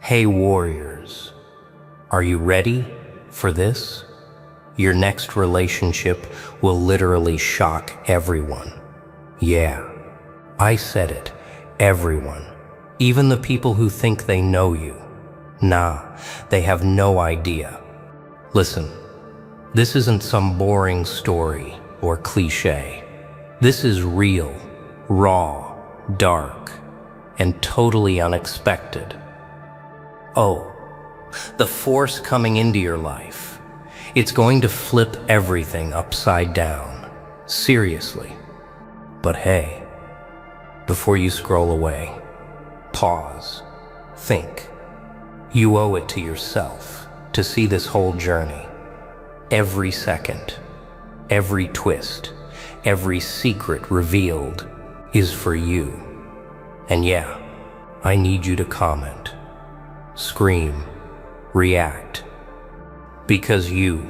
Hey warriors, are you ready for this? Your next relationship will literally shock everyone. Yeah, I said it, everyone. Even the people who think they know you. Nah, they have no idea. Listen, this isn't some boring story or cliche. This is real, raw, dark, and totally unexpected. Oh, the force coming into your life. It's going to flip everything upside down. Seriously. But hey, before you scroll away, pause, think. You owe it to yourself to see this whole journey. Every second, every twist, every secret revealed is for you. And yeah, I need you to comment, scream, react. Because you,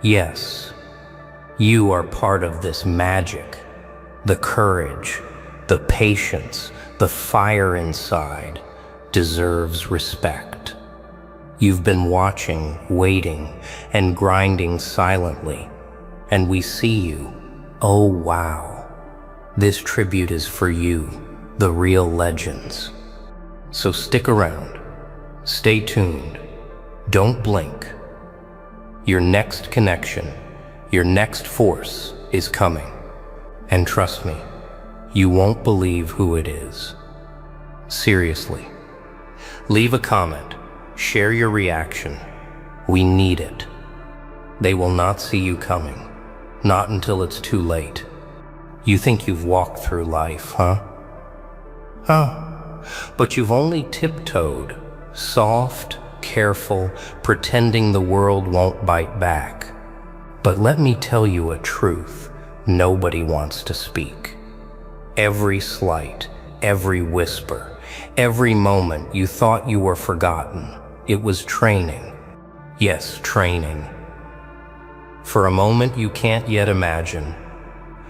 yes, you are part of this magic. The courage, the patience, the fire inside deserves respect. You've been watching, waiting, and grinding silently, and we see you. Oh wow, this tribute is for you, the real legends. So stick around, stay tuned, don't blink. Your next connection, your next force is coming. And trust me, you won't believe who it is. Seriously. Leave a comment, share your reaction. We need it. They will not see you coming, not until it's too late. You think you've walked through life, huh? But you've only tiptoed, soft, careful, pretending the world won't bite back. But let me tell you a truth nobody wants to speak. Every slight, every whisper, every moment you thought you were forgotten, it was training. Yes, training. For a moment you can't yet imagine.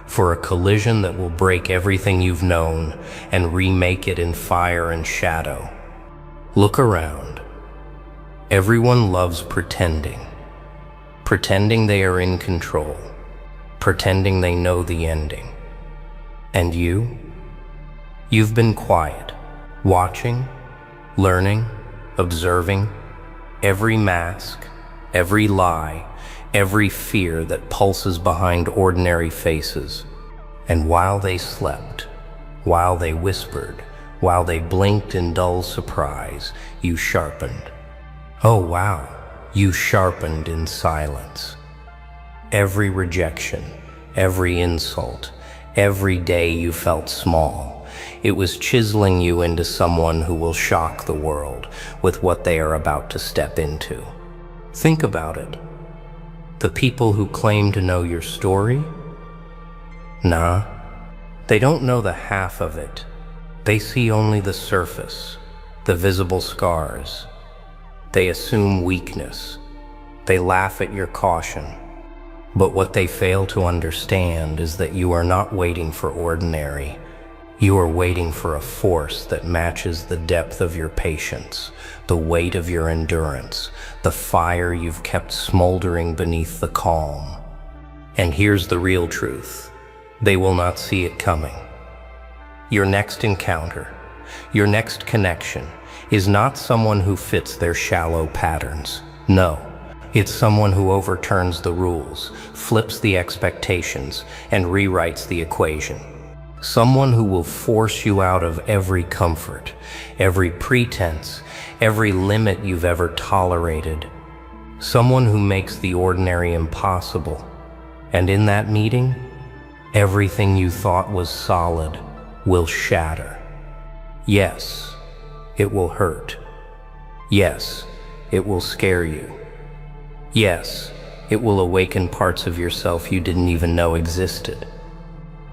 For a collision that will break everything you've known and remake it in fire and shadow. Look around. Everyone loves pretending. Pretending they are in control. Pretending they know the ending. And you've been quiet, watching, learning, observing every mask, every lie, every fear that pulses behind ordinary faces. And while they slept, while they whispered, while they blinked in dull surprise, you sharpened. Oh wow, you sharpened in silence. Every rejection, every insult, every day you felt small, it was chiseling you into someone who will shock the world with what they are about to step into. Think about it. The people who claim to know your story? Nah, they don't know the half of it. They see only the surface, the visible scars. They assume weakness. They laugh at your caution. But what they fail to understand is that you are not waiting for ordinary. You are waiting for a force that matches the depth of your patience, the weight of your endurance, the fire you've kept smoldering beneath the calm. And here's the real truth. They will not see it coming. Your next encounter, your next connection, is not someone who fits their shallow patterns. No, it's someone who overturns the rules, flips the expectations, and rewrites the equation. Someone who will force you out of every comfort, every pretense, every limit you've ever tolerated. Someone who makes the ordinary impossible. And in that meeting, everything you thought was solid will shatter. Yes, it will hurt. Yes, it will scare you. Yes, it will awaken parts of yourself you didn't even know existed.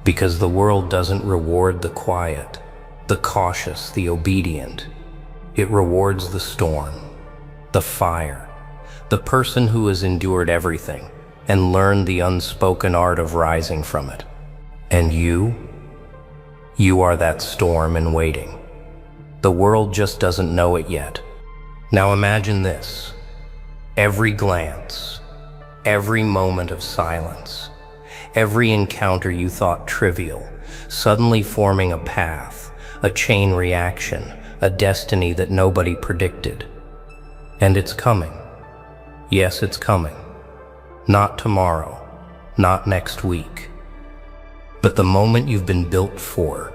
Because the world doesn't reward the quiet, the cautious, the obedient. It rewards the storm, the fire, the person who has endured everything and learned the unspoken art of rising from it. And you are that storm in waiting. The world just doesn't know it yet. Now imagine this. Every glance, every moment of silence, every encounter you thought trivial, suddenly forming a path, a chain reaction, a destiny that nobody predicted. And it's coming. Yes, it's coming. Not tomorrow, not next week, but the moment you've been built for,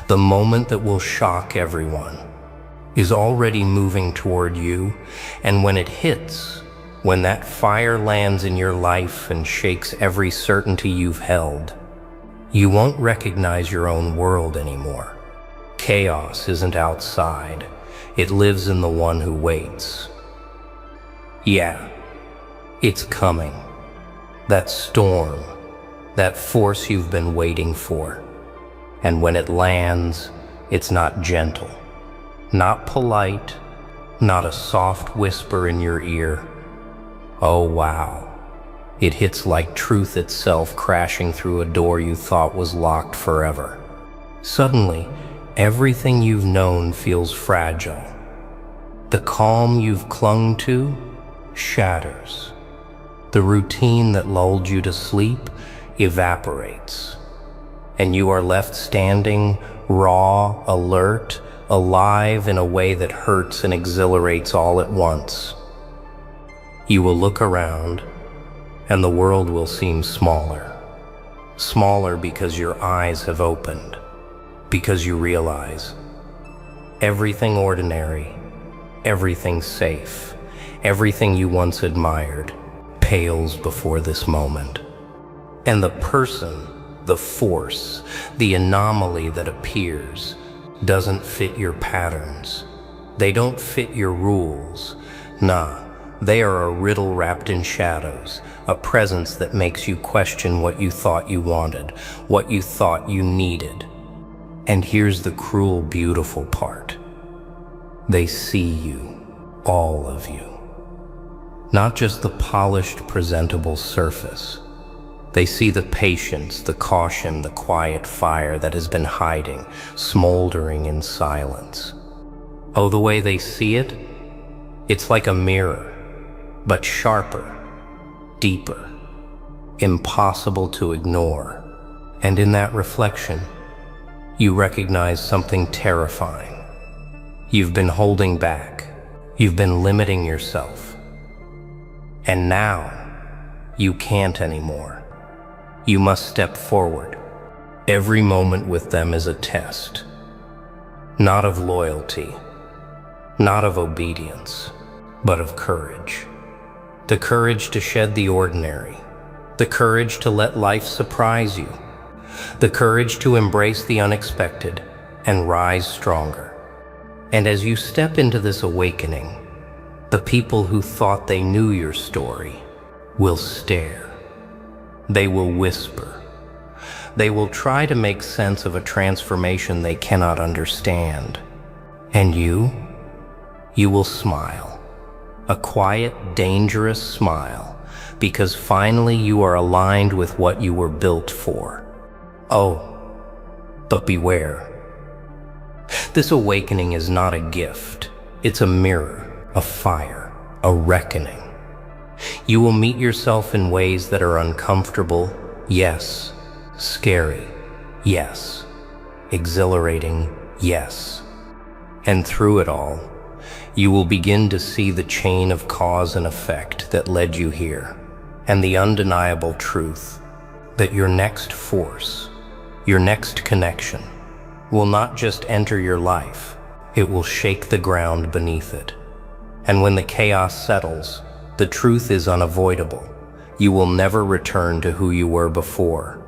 the moment that will shock everyone, is already moving toward you. And when it hits, when that fire lands in your life and shakes every certainty you've held, you won't recognize your own world anymore. Chaos isn't outside. It lives in the one who waits. Yeah, it's coming. That storm, that force you've been waiting for. And when it lands, it's not gentle, not polite, not a soft whisper in your ear. Oh wow, it hits like truth itself crashing through a door you thought was locked forever. Suddenly, everything you've known feels fragile. The calm you've clung to shatters. The routine that lulled you to sleep evaporates. And you are left standing, raw, alert, alive in a way that hurts and exhilarates all at once. You will look around, and the world will seem smaller. Smaller because your eyes have opened, because you realize everything ordinary, everything safe, everything you once admired pales before this moment. And the person, the force, the anomaly that appears doesn't fit your patterns. They don't fit your rules. Nah, they are a riddle wrapped in shadows, a presence that makes you question what you thought you wanted, what you thought you needed. And here's the cruel, beautiful part. They see you, all of you. Not just the polished, presentable surface. They see the patience, the caution, the quiet fire that has been hiding, smoldering in silence. Oh, the way they see it, it's like a mirror, but sharper, deeper, impossible to ignore. And in that reflection, you recognize something terrifying. You've been holding back. You've been limiting yourself. And now, you can't anymore. You must step forward. Every moment with them is a test. Not of loyalty, not of obedience, but of courage. The courage to shed the ordinary. The courage to let life surprise you. The courage to embrace the unexpected and rise stronger. And as you step into this awakening, the people who thought they knew your story will stare. They will whisper. They will try to make sense of a transformation they cannot understand. And you will smile. A quiet, dangerous smile, because finally you are aligned with what you were built for. Oh, but beware. This awakening is not a gift. It's a mirror, a fire, a reckoning. You will meet yourself in ways that are uncomfortable, yes. Scary, yes. Exhilarating, yes. And through it all, you will begin to see the chain of cause and effect that led you here, and the undeniable truth that your next force, your next connection, will not just enter your life, it will shake the ground beneath it. And when the chaos settles, the truth is unavoidable. You will never return to who you were before.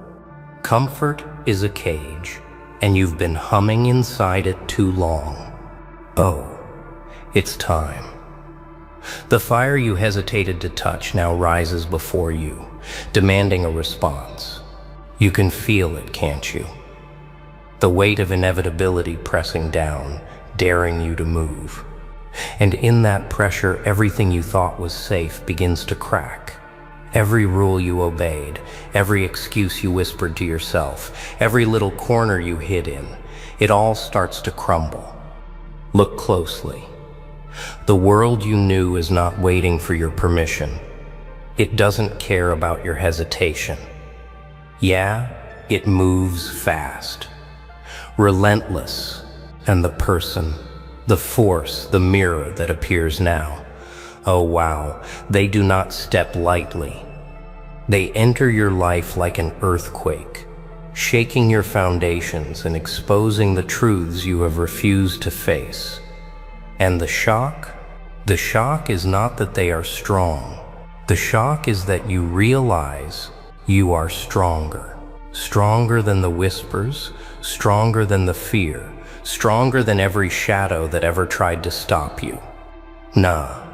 Comfort is a cage, and you've been humming inside it too long. Oh, it's time. The fire you hesitated to touch now rises before you, demanding a response. You can feel it, can't you? The weight of inevitability pressing down, daring you to move. And in that pressure, everything you thought was safe begins to crack. Every rule you obeyed, every excuse you whispered to yourself, every little corner you hid in, it all starts to crumble. Look closely. The world you knew is not waiting for your permission. It doesn't care about your hesitation. Yeah, it moves fast, relentless, and the person, the force, the mirror that appears now. Oh wow, they do not step lightly. They enter your life like an earthquake, shaking your foundations and exposing the truths you have refused to face. And the shock? The shock is not that they are strong. The shock is that you realize you are stronger. Stronger than the whispers, stronger than the fear, stronger than every shadow that ever tried to stop you. Nah.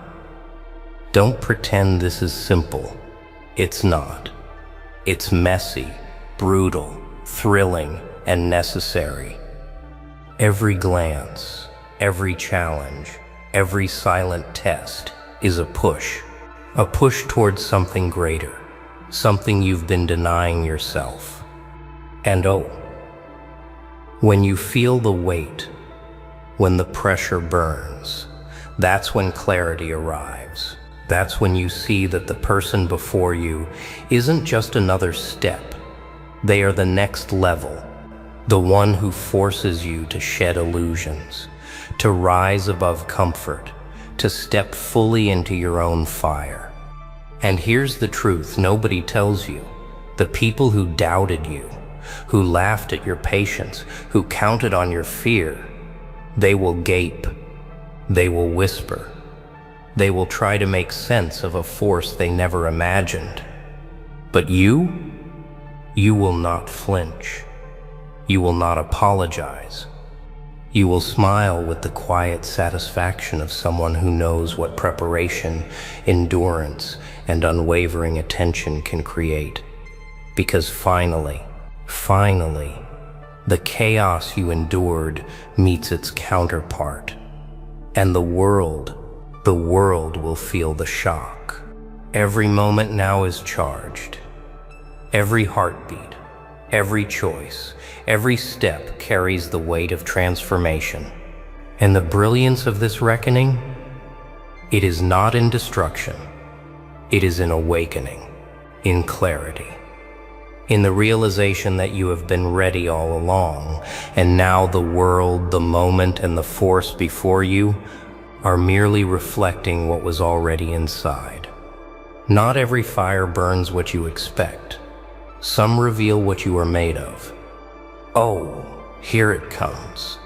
Don't pretend this is simple. It's not. It's messy, brutal, thrilling, and necessary. Every glance, every challenge, every silent test is a push towards something greater, something you've been denying yourself. And oh, when you feel the weight, when the pressure burns, that's when clarity arrives. That's when you see that the person before you isn't just another step. They are the next level, the one who forces you to shed illusions, to rise above comfort, to step fully into your own fire. And here's the truth nobody tells you. The people who doubted you, who laughed at your patience, who counted on your fear, they will gape, they will whisper. They will try to make sense of a force they never imagined. But you will not flinch. You will not apologize. You will smile with the quiet satisfaction of someone who knows what preparation, endurance, and unwavering attention can create. Because finally, the chaos you endured meets its counterpart. And the world will feel the shock. Every moment now is charged. Every heartbeat, every choice, every step carries the weight of transformation. And the brilliance of this reckoning, it is not in destruction. It is in awakening, in clarity, in the realization that you have been ready all along, and now the world, the moment, and the force before you are merely reflecting what was already inside. Not every fire burns what you expect. Some reveal what you are made of. Oh, here it comes.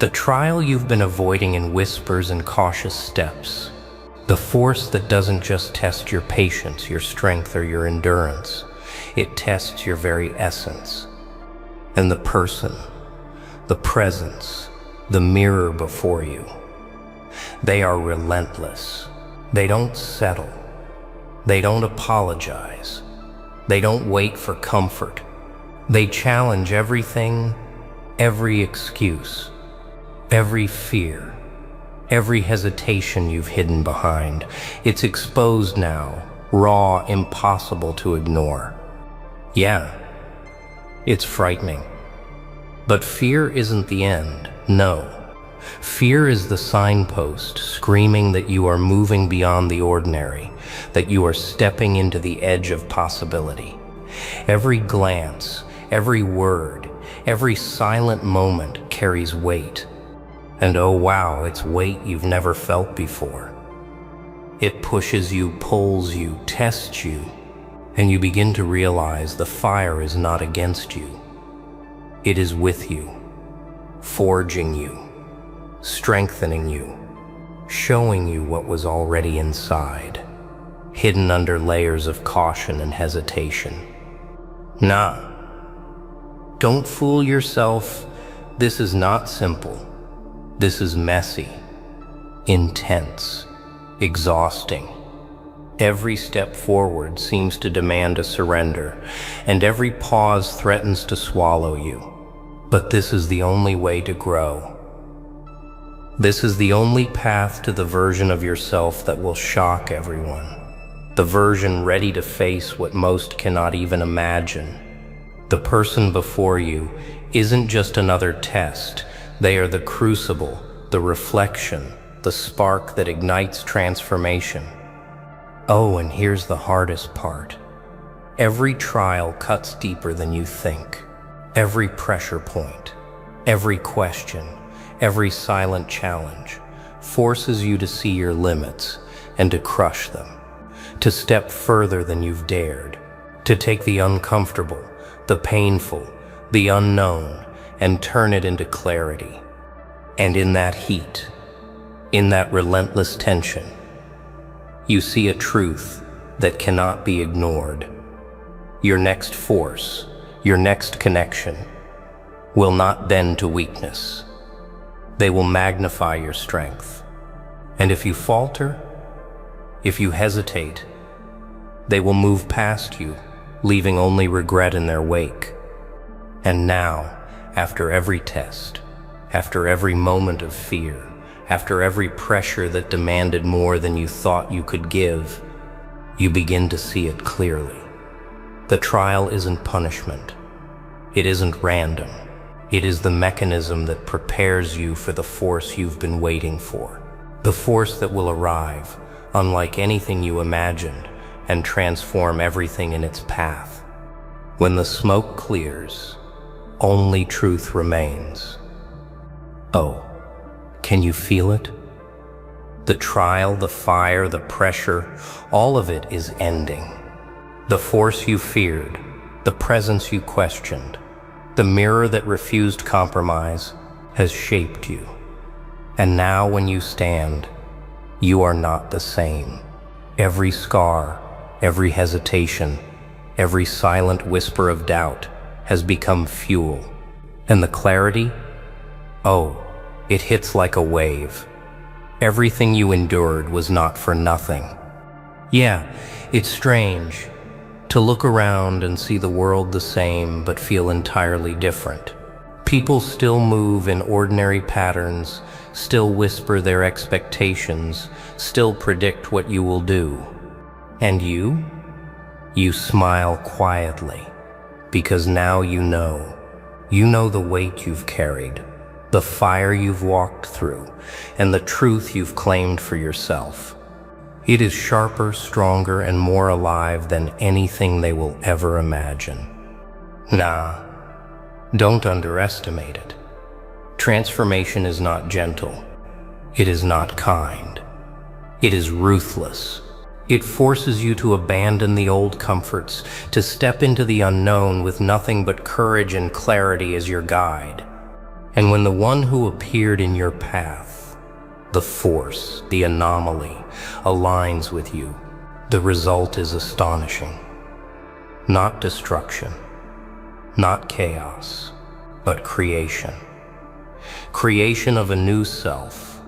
The trial you've been avoiding in whispers and cautious steps. The force that doesn't just test your patience, your strength, or your endurance. It tests your very essence. And the person, the presence, the mirror before you. They are relentless. They don't settle. They don't apologize. They don't wait for comfort. They challenge everything, every excuse, every fear, every hesitation you've hidden behind. It's exposed now, raw, impossible to ignore. Yeah, it's frightening. But fear isn't the end, no. Fear is the signpost screaming that you are moving beyond the ordinary, that you are stepping into the edge of possibility. Every glance, every word, every silent moment carries weight. And oh wow, it's weight you've never felt before. It pushes you, pulls you, tests you, and you begin to realize the fire is not against you. It is with you, forging you, strengthening you, showing you what was already inside, hidden under layers of caution and hesitation. Nah, don't fool yourself. This is not simple. This is messy, intense, exhausting. Every step forward seems to demand a surrender, and every pause threatens to swallow you. But this is the only way to grow. This is the only path to the version of yourself that will shock everyone. The version ready to face what most cannot even imagine. The person before you isn't just another test. They are the crucible, the reflection, the spark that ignites transformation. Oh, and here's the hardest part. Every trial cuts deeper than you think. Every pressure point, every question, every silent challenge forces you to see your limits and to crush them, to step further than you've dared, to take the uncomfortable, the painful, the unknown, and turn it into clarity. And in that heat, in that relentless tension, you see a truth that cannot be ignored. Your next force, your next connection, will not bend to weakness. They will magnify your strength. And if you falter, if you hesitate, they will move past you, leaving only regret in their wake. And now, after every test, after every moment of fear, after every pressure that demanded more than you thought you could give, you begin to see it clearly. The trial isn't punishment. It isn't random. It is the mechanism that prepares you for the force you've been waiting for. The force that will arrive, unlike anything you imagined, and transform everything in its path. When the smoke clears, only truth remains. Oh, can you feel it? The trial, the fire, the pressure, all of it is ending. The force you feared, the presence you questioned, the mirror that refused compromise has shaped you. And now when you stand, you are not the same. Every scar, every hesitation, every silent whisper of doubt has become fuel. And the clarity? Oh, it hits like a wave. Everything you endured was not for nothing. Yeah, it's strange to look around and see the world the same but feel entirely different. People still move in ordinary patterns, still whisper their expectations, still predict what you will do. And you? You smile quietly, because now you know. You know the weight you've carried, the fire you've walked through, and the truth you've claimed for yourself. It is sharper, stronger, and more alive than anything they will ever imagine. Nah, don't underestimate it. Transformation is not gentle. It is not kind. It is ruthless. It forces you to abandon the old comforts, to step into the unknown with nothing but courage and clarity as your guide. And when the one who appeared in your path, the force, the anomaly, aligns with you, the result is astonishing. Not destruction, not chaos, but creation. Creation of a new self,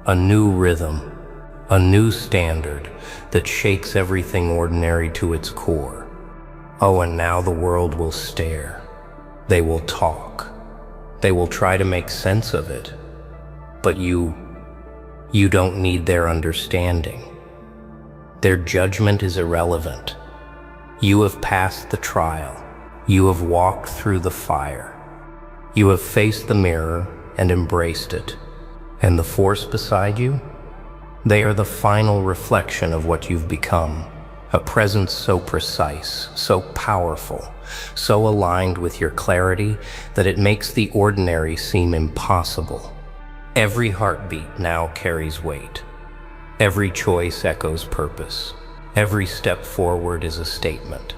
a new rhythm, a new standard that shakes everything ordinary to its core. Oh, and now the world will stare. They will talk. They will try to make sense of it. But you don't need their understanding. Their judgment is irrelevant. You have passed the trial. You have walked through the fire. You have faced the mirror and embraced it. And the force beside you? They are the final reflection of what you've become. A presence so precise, so powerful, so aligned with your clarity that it makes the ordinary seem impossible. Every heartbeat now carries weight. Every choice echoes purpose. Every step forward is a statement.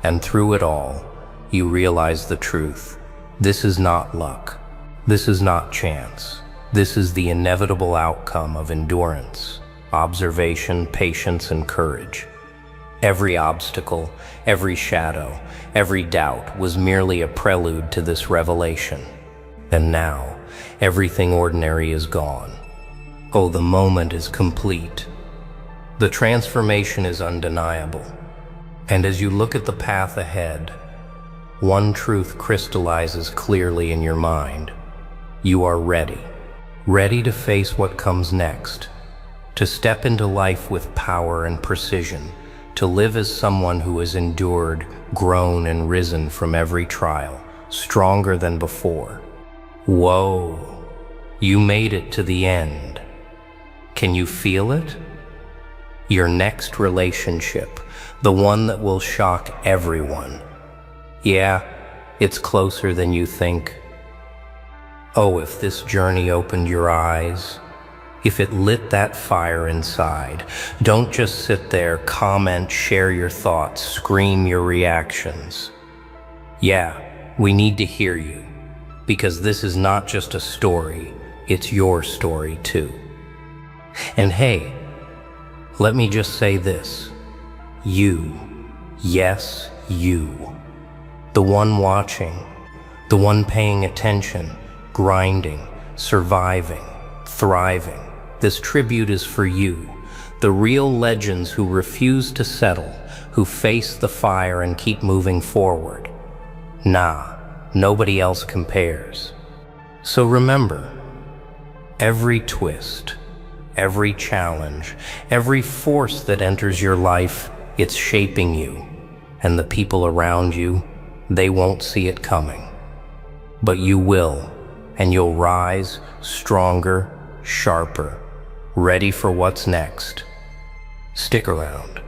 And through it all, you realize the truth. This is not luck. This is not chance. This is the inevitable outcome of endurance, observation, patience, and courage. Every obstacle, every shadow, every doubt was merely a prelude to this revelation. And now, everything ordinary is gone. Oh, the moment is complete. The transformation is undeniable. And as you look at the path ahead, one truth crystallizes clearly in your mind. You are ready. Ready to face what comes next, to step into life with power and precision, to live as someone who has endured, grown, and risen from every trial, stronger than before. Whoa, You made it to the end. Can you feel it? Your next relationship, the one that will shock everyone. Yeah, it's closer than you think. Oh, if this journey opened your eyes, if it lit that fire inside, don't just sit there, comment, share your thoughts, scream your reactions. Yeah, we need to hear you, because this is not just a story, it's your story too. And hey, let me just say this. You, yes, you, the one watching, the one paying attention, grinding, surviving, thriving. This tribute is for you, the real legends who refuse to settle, who face the fire and keep moving forward. Nah, nobody else compares. So remember, every twist, every challenge, every force that enters your life, it's shaping you. And the people around you, they won't see it coming. But you will, and you'll rise stronger, sharper, ready for what's next. Stick around.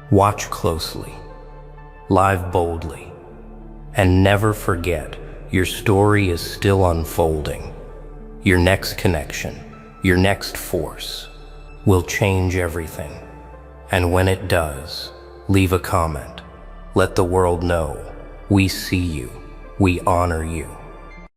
Watch closely. Live boldly. And never forget, your story is still unfolding. Your next connection, your next force, will change everything. And when it does, leave a comment. Let the world know we see you, we honor you.